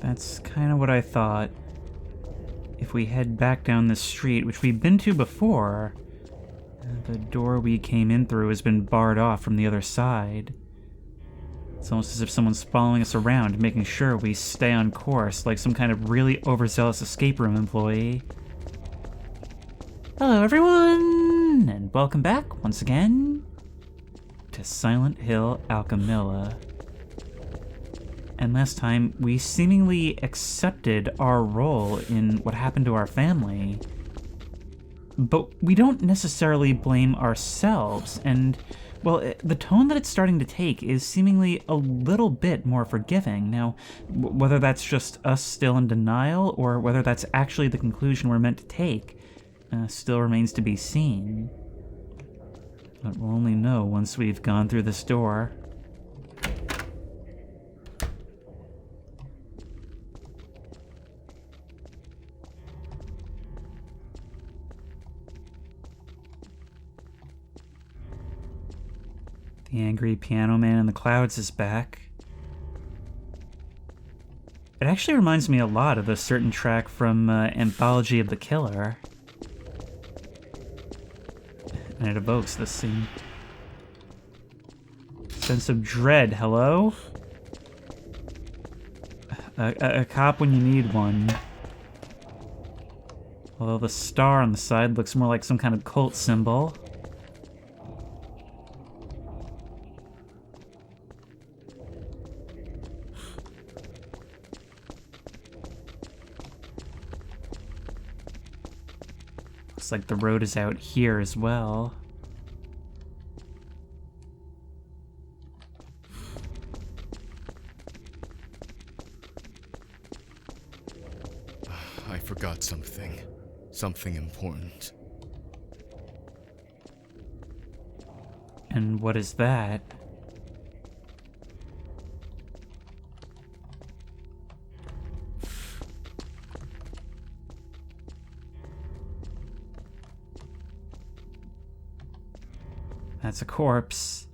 That's kind of what I thought. If we head back down this street, which we've been to before, the door we came in through has been barred off from the other side. It's almost as if someone's following us around, making sure we stay on course, like some kind of really overzealous escape room employee. Hello everyone, and welcome back once again to Silent Hill Alchemilla. And last time, we seemingly accepted our role in what happened to our family. But we don't necessarily blame ourselves, and, well, the tone that it's starting to take is seemingly a little bit more forgiving. Now, whether that's just us still in denial, or whether that's actually the conclusion we're meant to take, still remains to be seen. But we'll only know once we've gone through this door. The angry piano man in the clouds is back. It actually reminds me a lot of a certain track from Anthology of the Killer. And it evokes this scene. Sense of dread, hello? A cop when you need one. Although the star on the side looks more like some kind of cult symbol. Looks like the road is out here as well. I forgot something. Something important. And what is that? That's a corpse.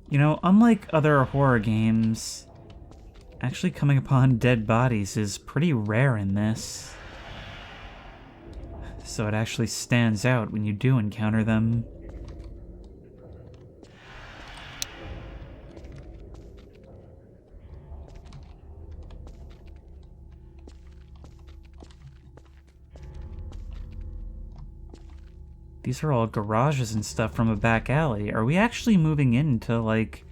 You know, unlike other horror games, actually coming upon dead bodies is pretty rare in this. So it actually stands out when you do encounter them. These are all garages and stuff from a back alley. Are we actually moving into, like,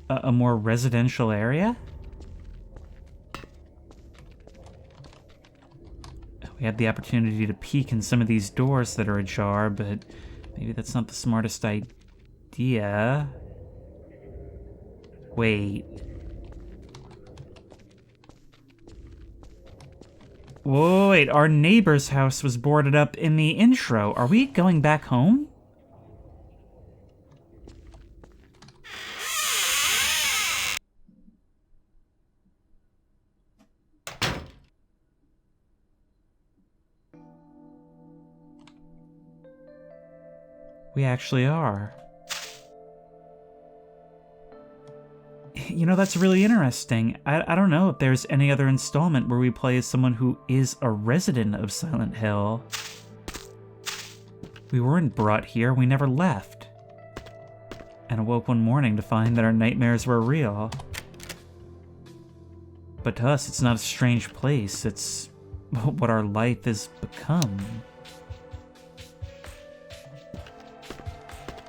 a more residential area? We had the opportunity to peek in some of these doors that are ajar, but maybe that's not the smartest idea. Wait. Whoa, wait, our neighbor's house was boarded up in the intro. Are we going back home? We actually are. You know, that's really interesting. I don't know if there's any other installment where we play as someone who is a resident of Silent Hill. We weren't brought here, we never left. And awoke one morning to find that our nightmares were real. But to us, it's not a strange place, it's what our life has become.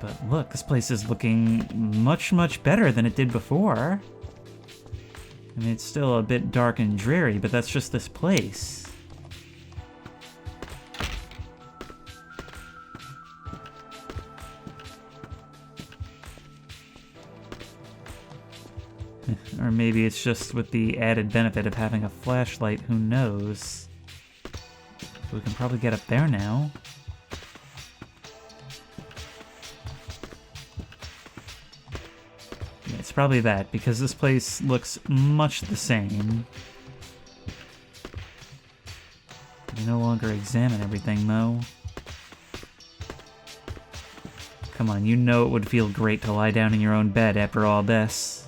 But look, this place is looking much, much better than it did before. I mean, it's still a bit dark and dreary, but that's just this place. Or maybe it's just with the added benefit of having a flashlight, who knows? We can probably get up there now. It's probably that, because this place looks much the same. We no longer examine everything, though. Come on, you know it would feel great to lie down in your own bed after all this.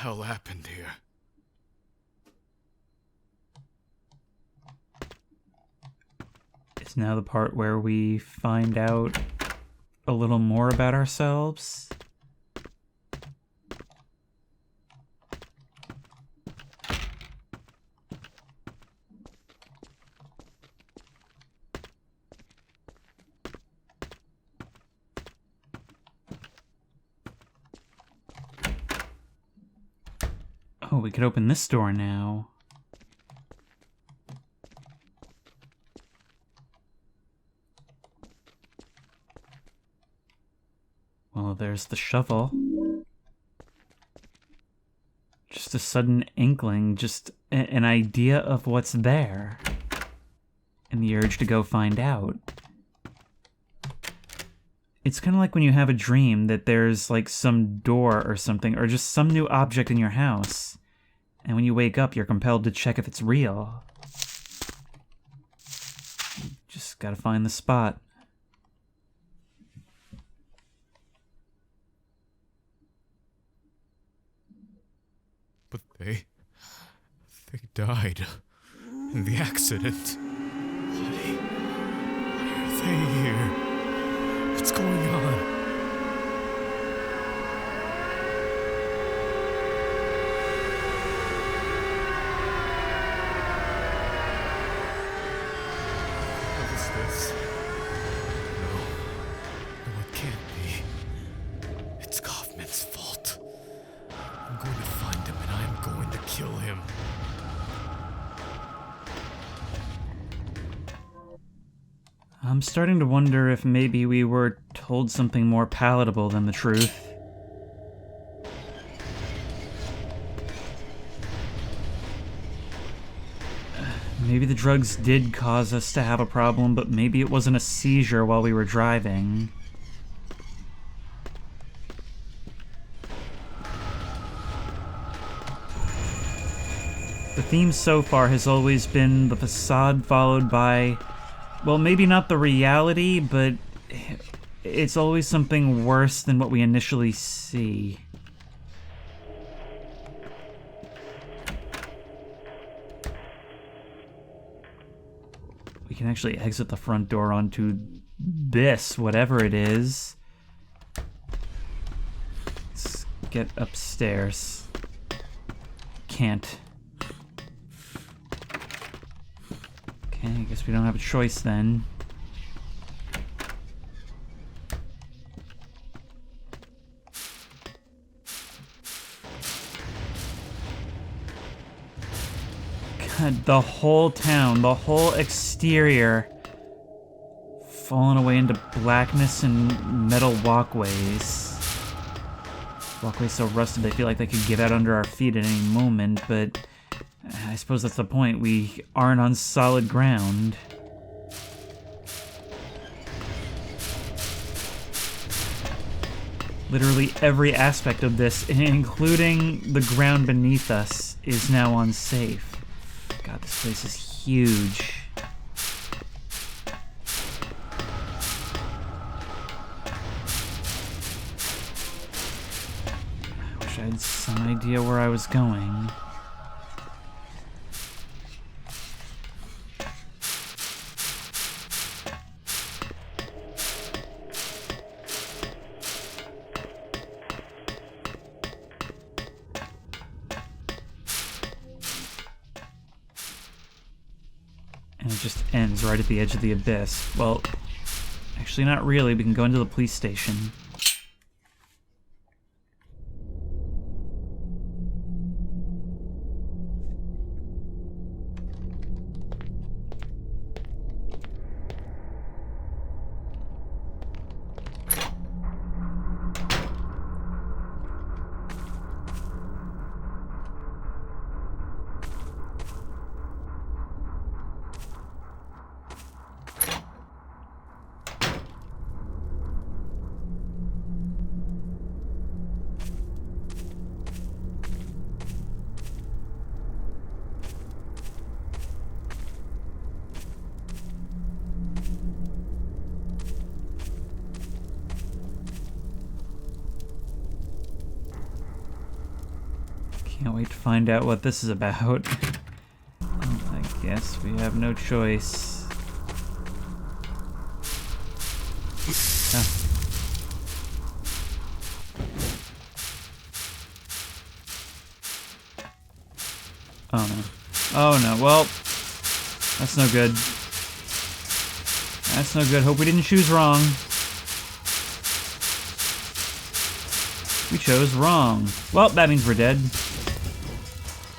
hell happened here? It's now the part where we find out a little more about ourselves. Oh, we could open this door now. Well, there's the shovel. Just a sudden inkling, just an idea of what's there. And the urge to go find out. It's kind of like when you have a dream that there's like some door or something, or just some new object in your house. And when you wake up, you're compelled to check if it's real. You just gotta find the spot. But they died in the accident. Why are they here? What's going on? What is this? No, it can't be. It's Kaufman's fault. I'm going to find him and I'm going to kill him. I'm starting to wonder if maybe we were told something more palatable than the truth. Maybe the drugs did cause us to have a problem, but maybe it wasn't a seizure while we were driving. The theme so far has always been the facade followed by, well, maybe not the reality, but it's always something worse than what we initially see. We can actually exit the front door onto this, whatever it is. Let's get upstairs. Can't. Okay, I guess we don't have a choice then. God, the whole town, the whole exterior fallen away into blackness and metal walkways. Walkways so rusted they feel like they could give out under our feet at any moment, but I suppose that's the point. We aren't on solid ground. Literally every aspect of this, including the ground beneath us, is now unsafe. God, this place is huge. I wish I had some idea where I was going. And it just ends right at the edge of the abyss. Well, actually not really. We can go into the police station. Can't wait to find out what this is about. I guess we have no choice. Oh. Oh no. Oh no. Well, that's no good. That's no good. Hope we didn't choose wrong. We chose wrong. Well, that means we're dead.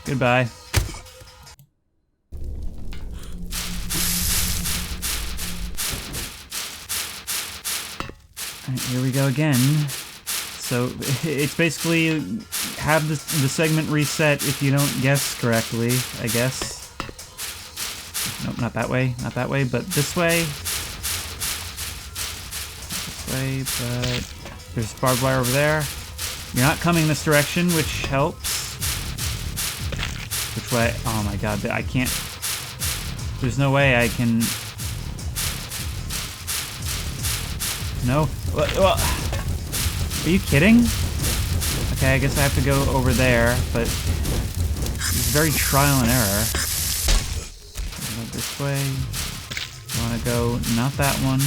Goodbye. Alright, here we go again. So, it's basically have the segment reset if you don't guess correctly, I guess. Nope, not that way, but this way. This way, but there's barbed wire over there. You're not coming this direction, which helps. Which way? Oh my god, I can't... There's no way I can... No? Are you kidding? Okay, I guess I have to go over there, but... It's very trial and error. Go this way. You wanna go... Not that one.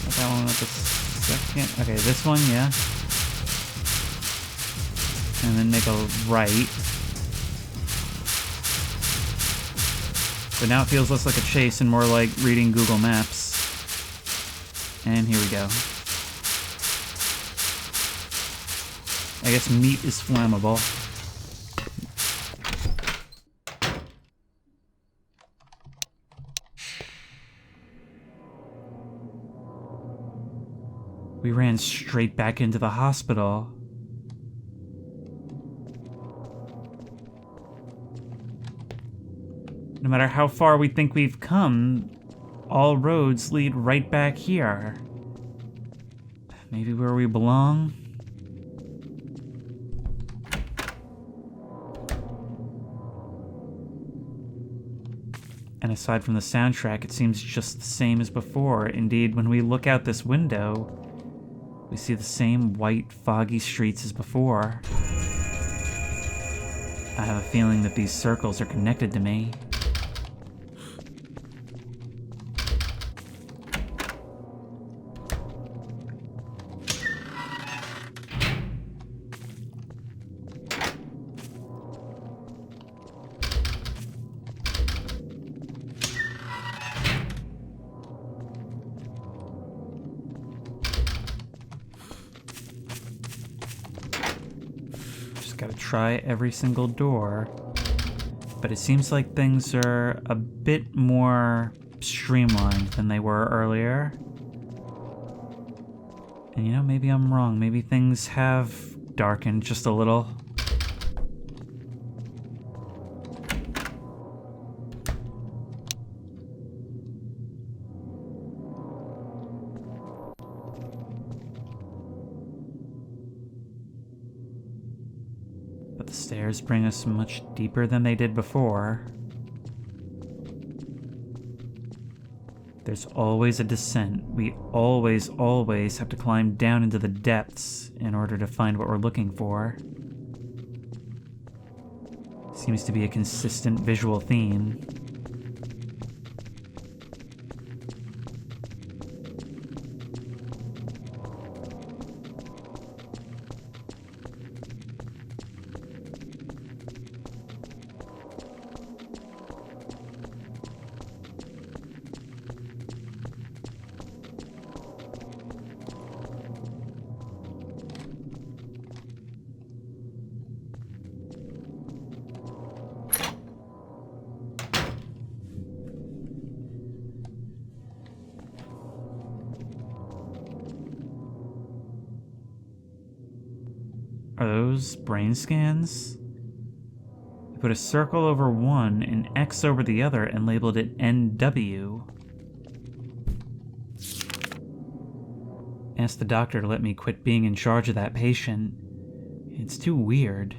Not that one, not the second... Okay, this one, yeah. And then make a right. But now it feels less like a chase and more like reading Google Maps. And here we go. I guess meat is flammable. We ran straight back into the hospital. No matter how far we think we've come, all roads lead right back here. Maybe where we belong? And aside from the soundtrack, it seems just the same as before. Indeed, when we look out this window, we see the same white, foggy streets as before. I have a feeling that these circles are connected to me. Gotta try every single door. But it seems like things are a bit more streamlined than they were earlier. And you know, maybe I'm wrong. Maybe things have darkened just a little. But the stairs bring us much deeper than they did before. There's always a descent. We always have to climb down into the depths in order to find what we're looking for. Seems to be a consistent visual theme. Are those brain scans? I put a circle over one, an X over the other, and labeled it NW. Asked the doctor to let me quit being in charge of that patient. It's too weird.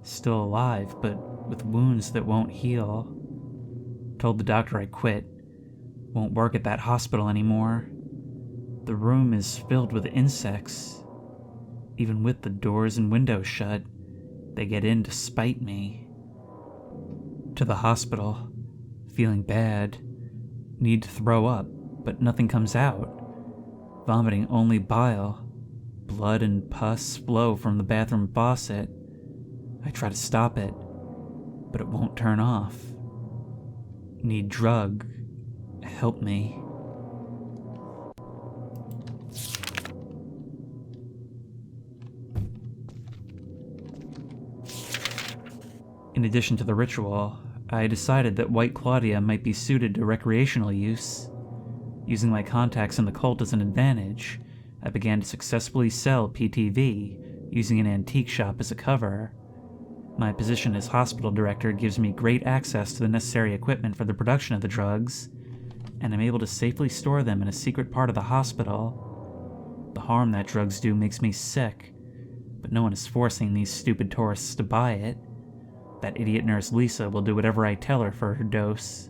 Still alive, but with wounds that won't heal. Told the doctor I quit. Won't work at that hospital anymore. The room is filled with insects. Even with the doors and windows shut, They get in to spite me. To the hospital, feeling bad, need to throw up, but nothing comes out. Vomiting only bile. Blood and pus flow from the bathroom faucet. I try to stop it, but it won't turn off. Need drug. Help me. In addition to the ritual, I decided that White Claudia might be suited to recreational use. Using my contacts in the cult as an advantage, I began to successfully sell PTV, using an antique shop as a cover. My position as hospital director gives me great access to the necessary equipment for the production of the drugs, and I'm able to safely store them in a secret part of the hospital. The harm that drugs do makes me sick, but no one is forcing these stupid tourists to buy it. That idiot nurse Lisa will do whatever I tell her for her dose.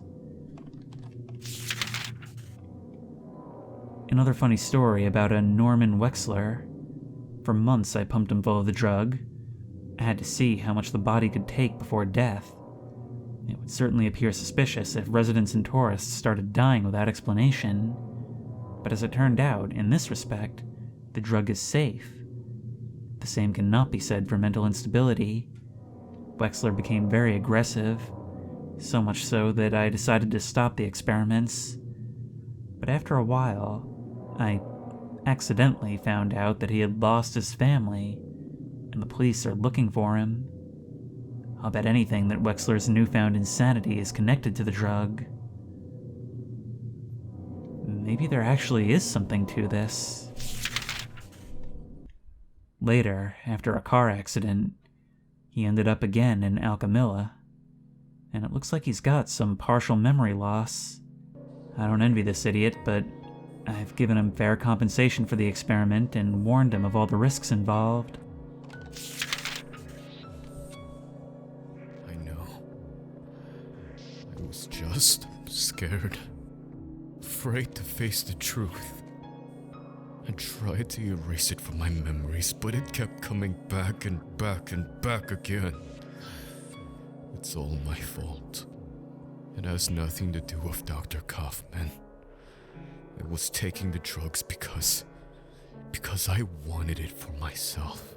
Another funny story about a Norman Wexler. For months I pumped him full of the drug. I had to see how much the body could take before death. It would certainly appear suspicious if residents and tourists started dying without explanation. But as it turned out, in this respect, the drug is safe. The same cannot be said for mental instability. Wexler became very aggressive, so much so that I decided to stop the experiments. But after a while, I accidentally found out that he had lost his family, and the police are looking for him. I'll bet anything that Wexler's newfound insanity is connected to the drug. Maybe there actually is something to this. Later, after a car accident, he ended up again in Alchemilla, and it looks like he's got some partial memory loss. I don't envy this idiot, but I've given him fair compensation for the experiment and warned him of all the risks involved. I know. I was just scared. Afraid to face the truth. I tried to erase it from my memories, but it kept coming back and back and back again. It's all my fault. It has nothing to do with Dr. Kaufman. I was taking the drugs because I wanted it for myself.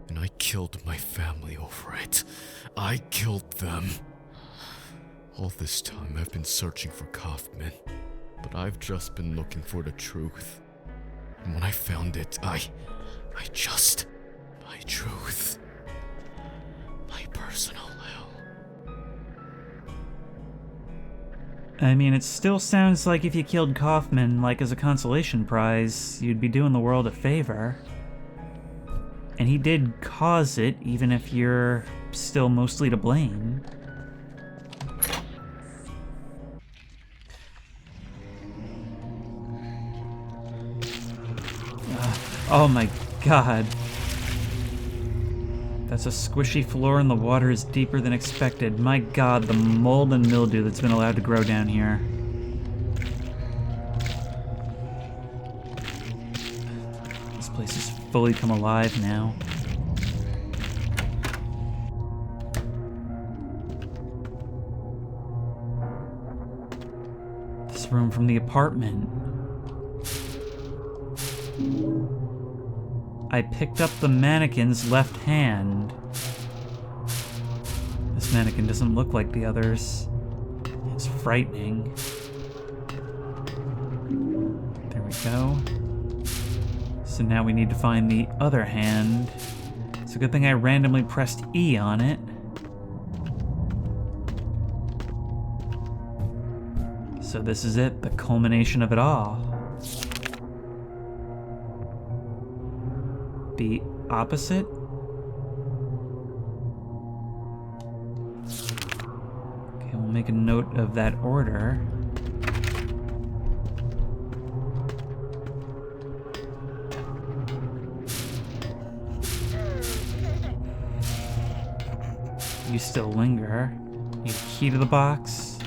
And I killed my family over it. I killed them. All this time I've been searching for Kaufman, but I've just been looking for the truth. And when I found it, my truth. My personal hell. I mean, it still sounds like if you killed Kaufman, like as a consolation prize, you'd be doing the world a favor. And he did cause it, even if you're still mostly to blame. Oh my god. That's a squishy floor and the water is deeper than expected. My god, the mold and mildew that's been allowed to grow down here. This place has fully come alive now. This room from the apartment. I picked up the mannequin's left hand. This mannequin doesn't look like the others. It's frightening. There we go. So now we need to find the other hand. It's a good thing I randomly pressed E on it. So this is it, the culmination of it all. The opposite? Okay, we'll make a note of that order. You still linger. Need a key to the box.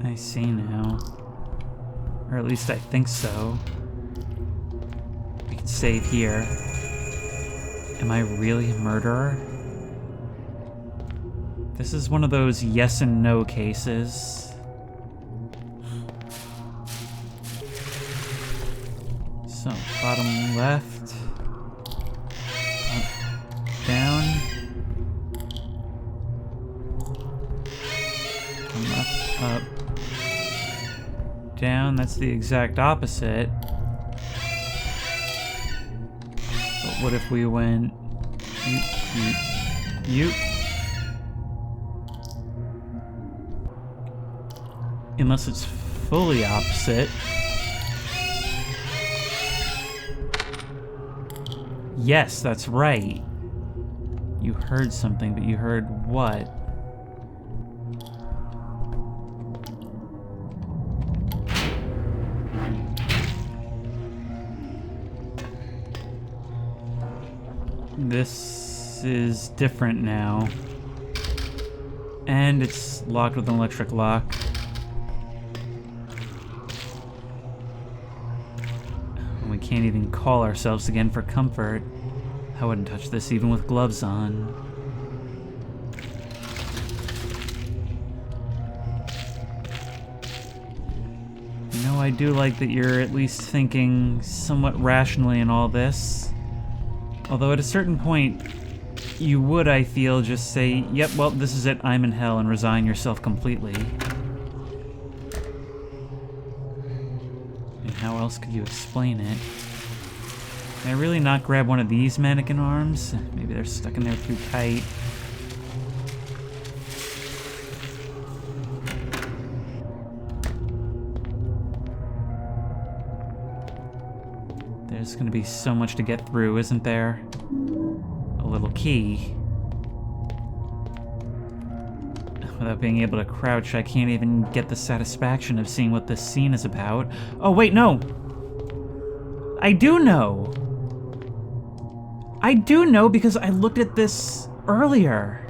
I see now. Or at least I think so. We can save here. Am I really a murderer? This is one of those yes and no cases. So, bottom left. Up, down. Up, down. That's the exact opposite. But what if we went you? Unless it's fully opposite. Yes, that's right. You heard something, but you heard what? This is different now. And it's locked with an electric lock. We can't even call ourselves again for comfort. I wouldn't touch this even with gloves on. You know, I do like that you're at least thinking somewhat rationally in all this. Although at a certain point, you would, I feel, just say, yep, well, this is it, I'm in hell, and resign yourself completely. And how else could you explain it? Can I really not grab one of these mannequin arms? Maybe they're stuck in there too tight. There's gonna be so much to get through, isn't there? A little key. Without being able to crouch, I can't even get the satisfaction of seeing what this scene is about. Oh, wait, no! I do know! I do know because I looked at this earlier.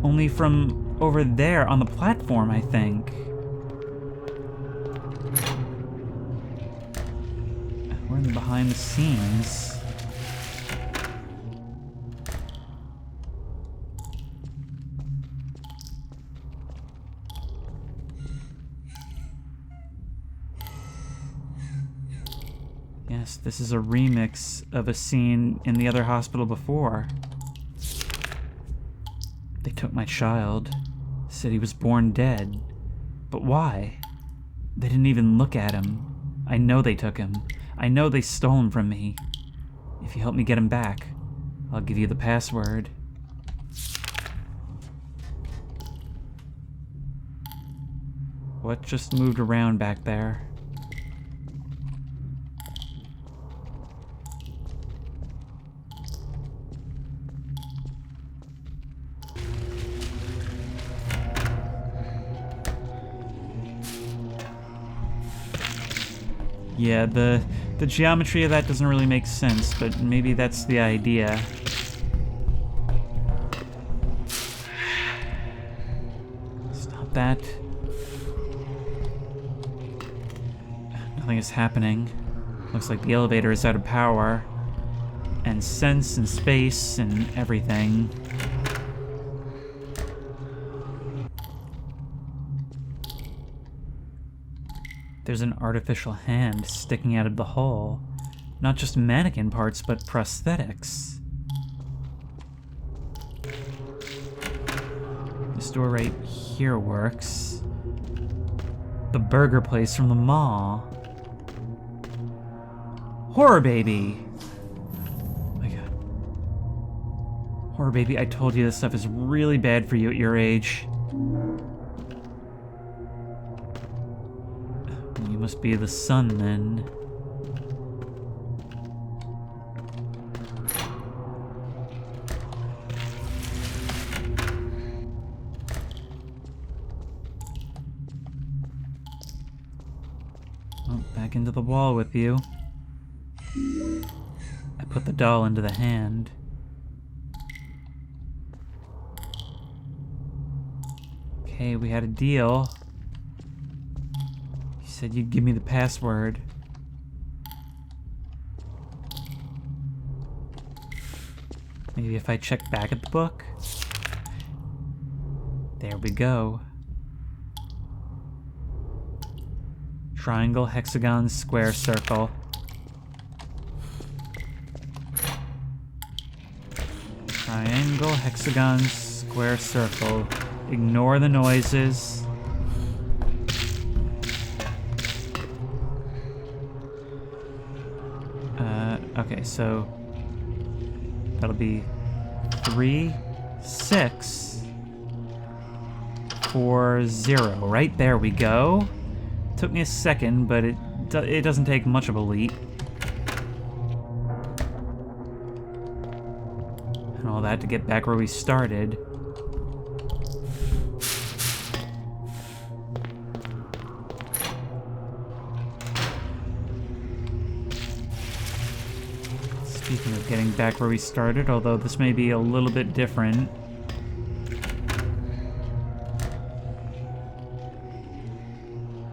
Only from over there on the platform, I think. We're in the behind the scenes. Yes, this is a remix of a scene in the other hospital before. They took my child, said he was born dead. But why? They didn't even look at him. I know they took him. I know they stole him from me. If you help me get him back, I'll give you the password. What just moved around back there? Yeah, the geometry of that doesn't really make sense, but maybe that's the idea. Stop that. Nothing is happening. Looks like the elevator is out of power. And sense and space and everything. There's an artificial hand sticking out of the hole. Not just mannequin parts, but prosthetics. This door right here works. The burger place from the mall. Horror Baby! Oh my god. Horror Baby, I told you this stuff is really bad for you at your age. You must be the son, then. Well, back into the wall with you. I put the doll into the hand. Okay, we had a deal. said you'd give me the password. Maybe if I check back at the book? There we go. Triangle, hexagon, square, circle. Triangle, hexagon, square, circle. Ignore the noises. Okay, so that'll be 3, 6, 4, 0. Right, there we go. Took me a second, but it doesn't take much of a leap. And all that to get back where we started. Speaking of getting back where we started, although this may be a little bit different.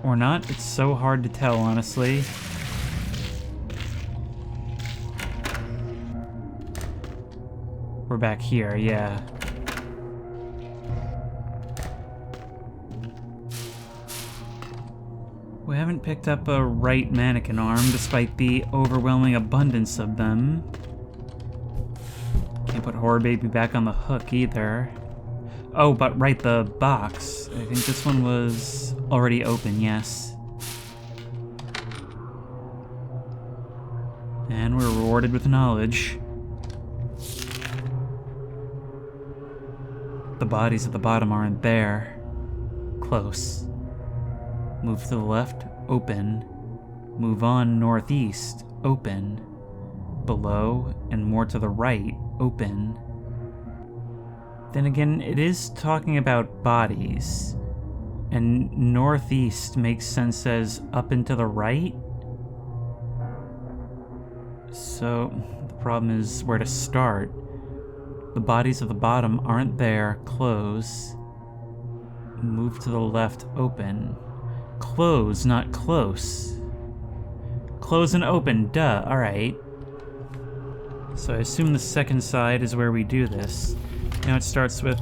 Or not, it's so hard to tell, honestly. We're back here, yeah. We haven't picked up a right mannequin arm, despite the overwhelming abundance of them. Can't put Horror Baby back on the hook, either. Oh, but right, the box. I think this one was already open, yes. And we're rewarded with knowledge. The bodies at the bottom aren't there. Close. Move to the left, open. Move on northeast, open. Below, and more to the right, open. Then again, it is talking about bodies. And northeast makes sense as up and to the right. So, the problem is where to start. The bodies at the bottom aren't there, close. Move to the left, open. Close, not close. Close and open, duh, alright. So I assume the second side is where we do this. Now it starts with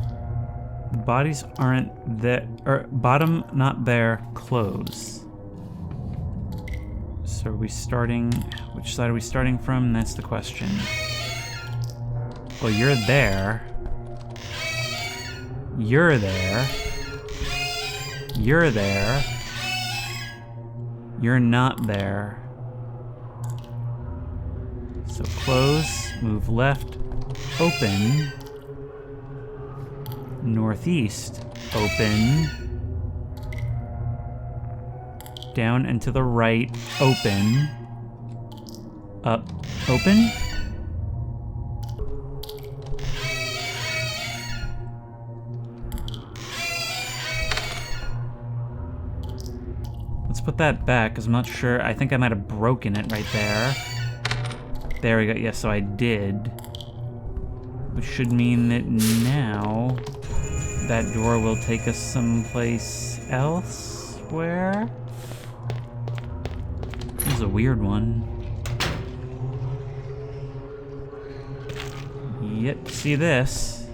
the bodies aren't there, or bottom not there, close. So are we starting, which side are we starting from? That's the question. Well, you're there. You're there. You're there. You're not there. So close, move left, open. Northeast, open. Down and to the right, open. Up, open. Let's put that back, because I'm not sure. I think I might have broken it right there. There we go. Yeah, so I did. Which should mean that now that door will take us someplace elsewhere. This is a weird one. Yet to see this.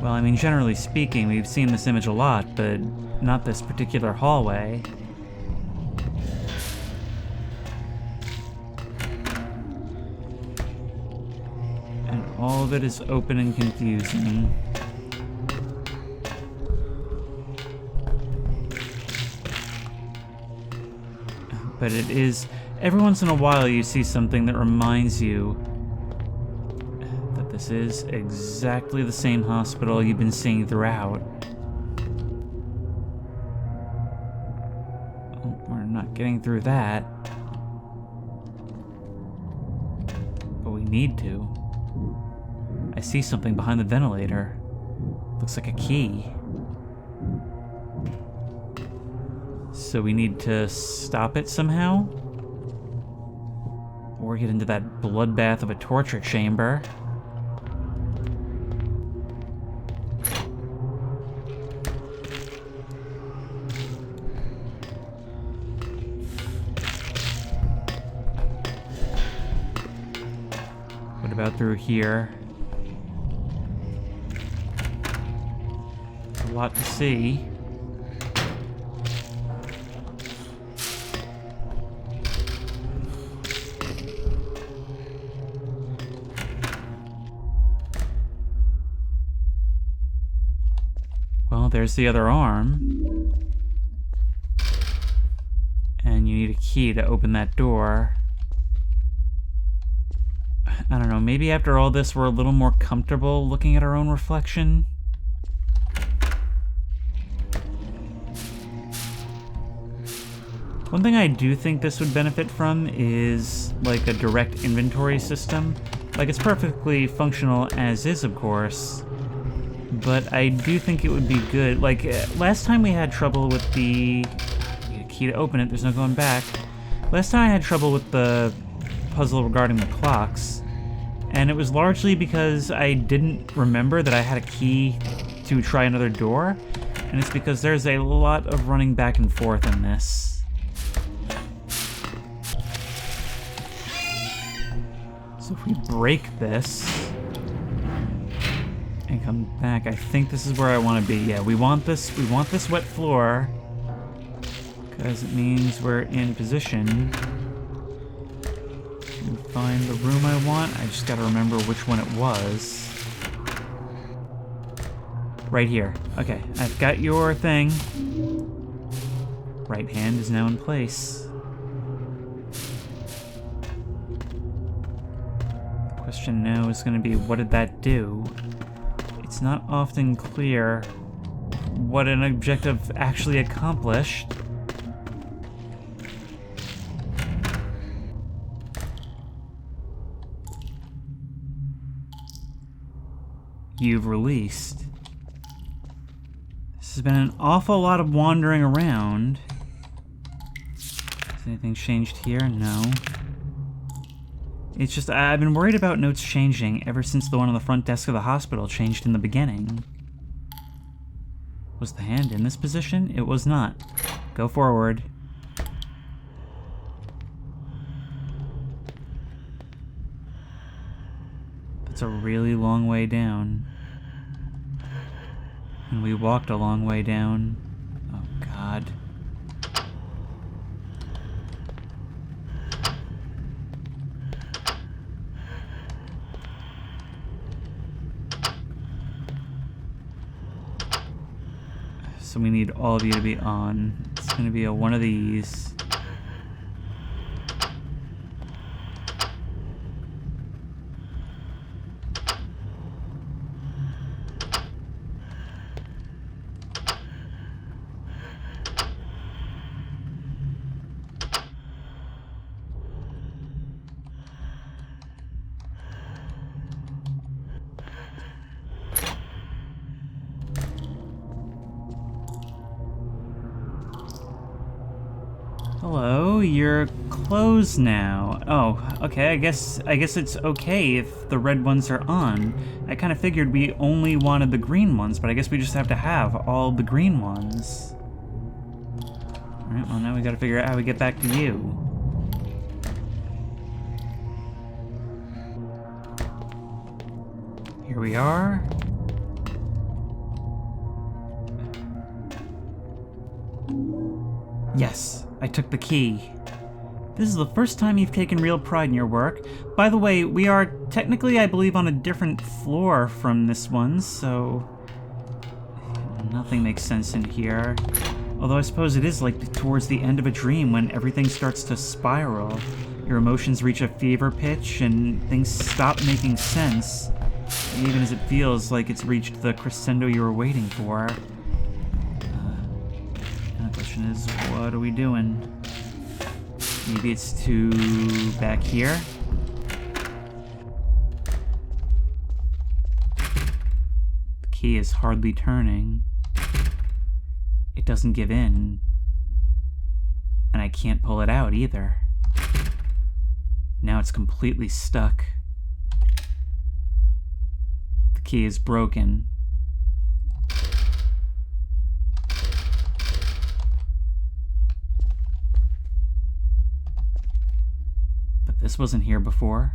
Well, I mean, generally speaking, we've seen this image a lot, but not this particular hallway. And all of it is open and confusing. But it is, every once in a while you see something that reminds you that this is exactly the same hospital you've been seeing throughout. Oh, we're not getting through that. But we need to. I see something behind the ventilator. Looks like a key. So we need to stop it somehow? Or get into that bloodbath of a torture chamber. about through here. There's a lot to see. Well, there's the other arm. And you need a key to open that door. I don't know, maybe after all this we're a little more comfortable looking at our own reflection. One thing I do think this would benefit from is like a direct inventory system. Like, it's perfectly functional as is, of course, but I do think it would be good. Like, last time we had trouble with the... I need a key to open it, there's no going back. Last time I had trouble with the puzzle regarding the clocks, and it was largely because I didn't remember that I had a key to try another door, and it's because there's a lot of running back and forth in this. So if we break this and come back, I think this is where I want to be. Yeah, we want this wet floor because it means we're in position to find the room I want. I just gotta remember which one it was. Right here. Okay, I've got your thing. Right hand is now in place. Question now is going to be, what did that do? It's not often clear what an objective actually accomplished. You've released. This has been an awful lot of wandering around. Has anything changed here? No. It's just, I've been worried about notes changing ever since the one on the front desk of the hospital changed in the beginning. Was the hand in this position? It was not. Go forward. That's a really long way down. And we walked a long way down. Oh, God. So we need all of you to be on. It's going to be a one of these. Hello, you're closed now. Oh, okay, I guess it's okay if the red ones are on. I kind of figured we only wanted the green ones, but I guess we just have to have all the green ones. Alright, well now we gotta figure out how we get back to you. Here we are. Yes, I took the key. This is the first time you've taken real pride in your work. By the way, we are technically, I believe, on a different floor from this one, so nothing makes sense in here. Although I suppose it is like towards the end of a dream when everything starts to spiral. Your emotions reach a fever pitch and things stop making sense, even as it feels like it's reached the crescendo you were waiting for. The question is, what are we doing? Maybe it's to back here? The key is hardly turning. It doesn't give in. And I can't pull it out either. Now it's completely stuck. The key is broken. This wasn't here before.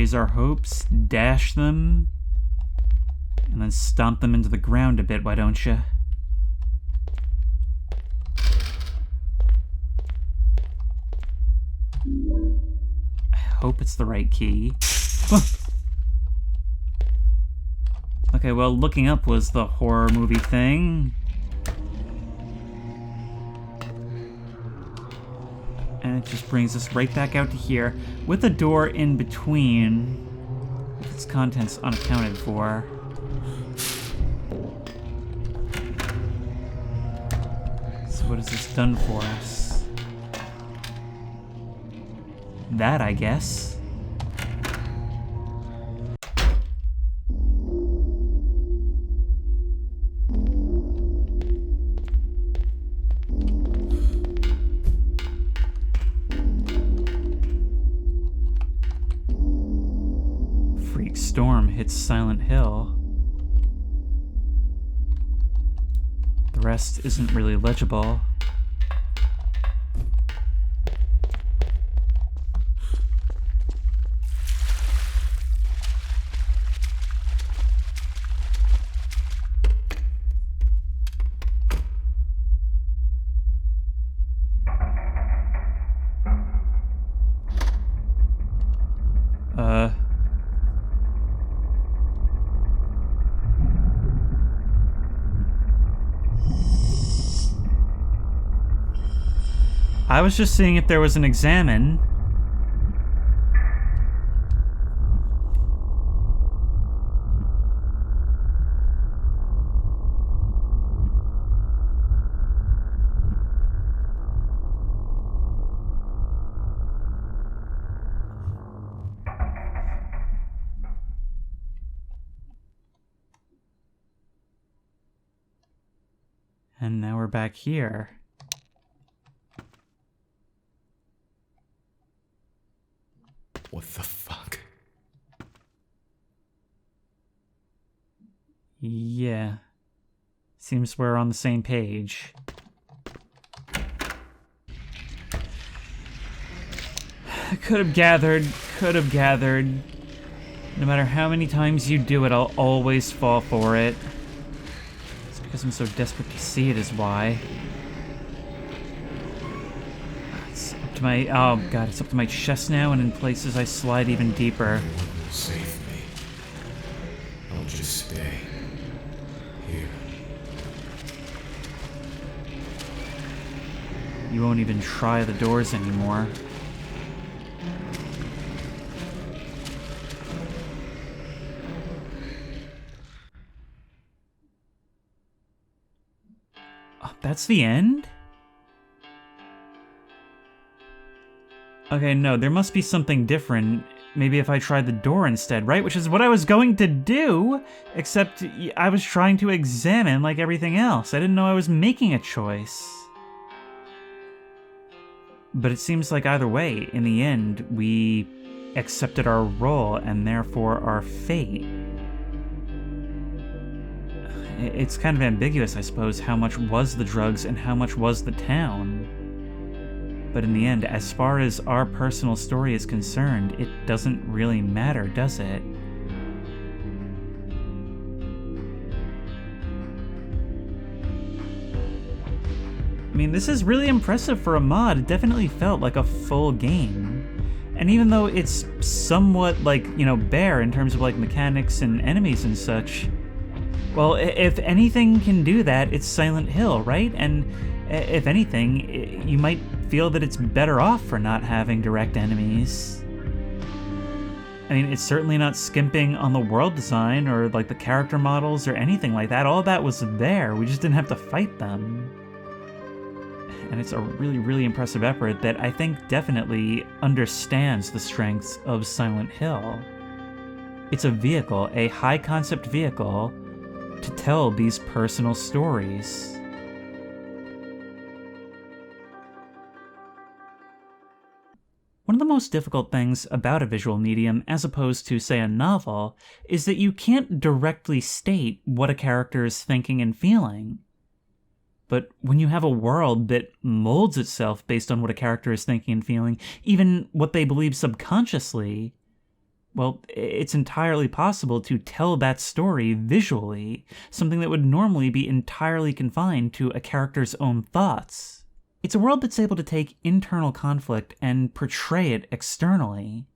freeze our hopes, dash them, and then stomp them into the ground a bit, why don't you? I hope it's the right key. Okay, well, looking up was the horror movie thing. And it just brings us right back out to here, with a door in between, with its contents unaccounted for. So what has this done for us? That, I guess. Storm hits Silent Hill. The rest isn't really legible. I was just seeing if there was an examine. And now we're back here. What the fuck? Yeah. Seems we're on the same page. I could have gathered. No matter how many times you do it, I'll always fall for it. It's because I'm so desperate to see it is why. It's up to my... oh god, it's up to my chest now, and in places I slide even deeper. No one will save me. I'll just stay here. You won't even try the doors anymore. Oh, that's the end? Okay, no, there must be something different. Maybe if I tried the door instead, right? Which is what I was going to do, except I was trying to examine like everything else. I didn't know I was making a choice. But it seems like either way, in the end, we accepted our role and therefore our fate. It's kind of ambiguous, I suppose, how much was the drugs and how much was the town. But in the end, as far as our personal story is concerned, it doesn't really matter, does it? I mean, this is really impressive for a mod. It definitely felt like a full game. And even though it's somewhat, like, you know, bare in terms of, like, mechanics and enemies and such, well, if anything can do that, it's Silent Hill, right? And if anything, you might feel that it's better off for not having direct enemies. I mean, it's certainly not skimping on the world design or, like, the character models or anything like that. All that was there. We just didn't have to fight them. And it's a really, really impressive effort that I think definitely understands the strengths of Silent Hill. It's a vehicle, a high-concept vehicle, to tell these personal stories. One of the most difficult things about a visual medium, as opposed to, say, a novel, is that you can't directly state what a character is thinking and feeling. But when you have a world that molds itself based on what a character is thinking and feeling, even what they believe subconsciously, well, it's entirely possible to tell that story visually, something that would normally be entirely confined to a character's own thoughts. It's a world that's able to take internal conflict and portray it externally.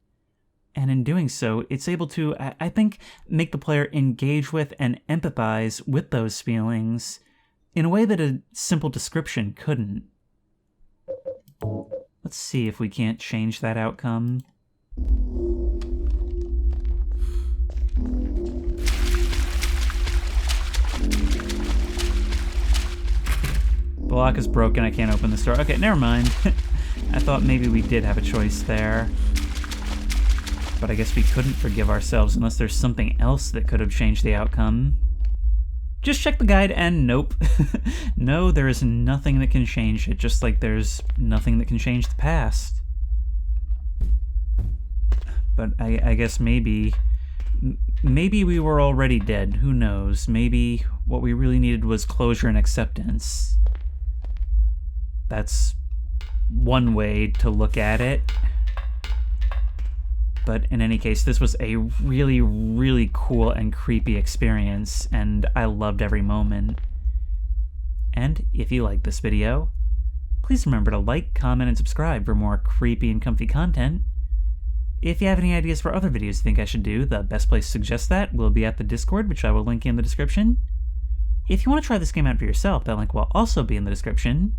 And in doing so, it's able to, I think, make the player engage with and empathize with those feelings in a way that a simple description couldn't. Let's see if we can't change that outcome. The lock is broken, I can't open this door. Okay, never mind. I thought maybe we did have a choice there. But I guess we couldn't forgive ourselves unless there's something else that could have changed the outcome. Just check the guide and nope. No, there is nothing that can change it, just like there's nothing that can change the past. But I guess maybe we were already dead, who knows? Maybe what we really needed was closure and acceptance. That's one way to look at it. But in any case, this was a really, really cool and creepy experience, and I loved every moment. And if you liked this video, please remember to like, comment, and subscribe for more creepy and comfy content. If you have any ideas for other videos you think I should do, the best place to suggest that will be at the Discord, which I will link in the description. If you want to try this game out for yourself, that link will also be in the description.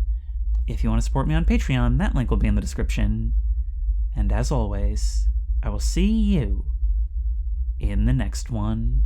If you want to support me on Patreon, that link will be in the description. And as always, I will see you in the next one.